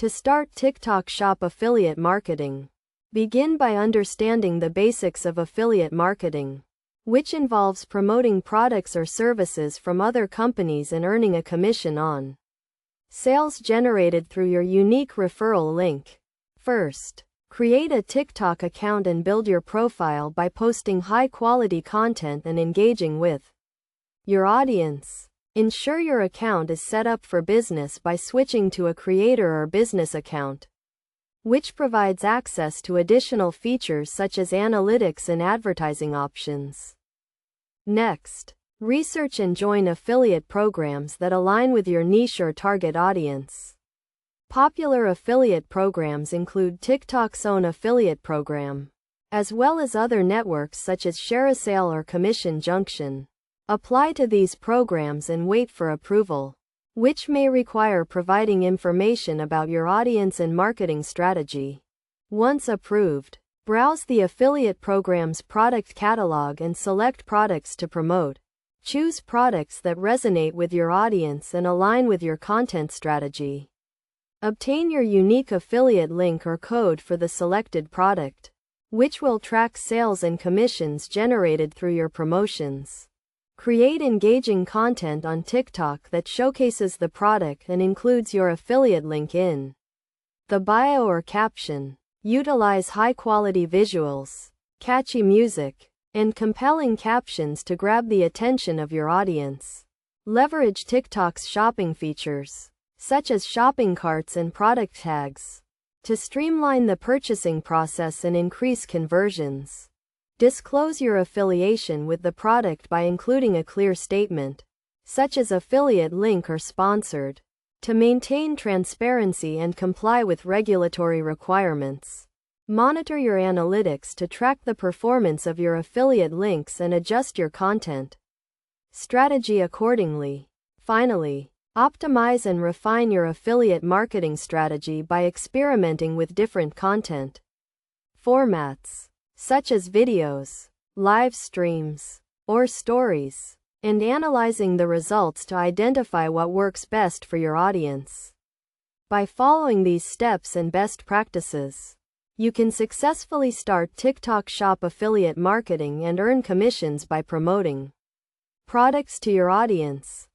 To start TikTok Shop affiliate marketing, begin by understanding the basics of affiliate marketing, which involves promoting products or services from other companies and earning a commission on sales generated through your unique referral link. First, create a TikTok account and build your profile by posting high-quality content and engaging with your audience. Ensure your account is set up for business by switching to a creator or business account, which provides access to additional features such as analytics and advertising options. Next, research and join affiliate programs that align with your niche or target audience. Popular affiliate programs include TikTok's own affiliate program, as well as other networks such as ShareASale or Commission Junction. Apply to these programs and wait for approval, which may require providing information about your audience and marketing strategy. Once approved, browse the affiliate program's product catalog and select products to promote. Choose products that resonate with your audience and align with your content strategy. Obtain your unique affiliate link or code for the selected product, which will track sales and commissions generated through your promotions. Create engaging content on TikTok that showcases the product and includes your affiliate link in the bio or caption. Utilize high-quality visuals, catchy music, and compelling captions to grab the attention of your audience. Leverage TikTok's shopping features, such as shopping carts and product tags, to streamline the purchasing process and increase conversions. Disclose your affiliation with the product by including a clear statement, such as affiliate link or sponsored, to maintain transparency and comply with regulatory requirements. Monitor your analytics to track the performance of your affiliate links and adjust your content strategy accordingly. Finally, optimize and refine your affiliate marketing strategy by experimenting with different content formats, such as videos, live streams, or stories, and analyzing the results to identify what works best for your audience. By following these steps and best practices, you can successfully start TikTok Shop affiliate marketing and earn commissions by promoting products to your audience.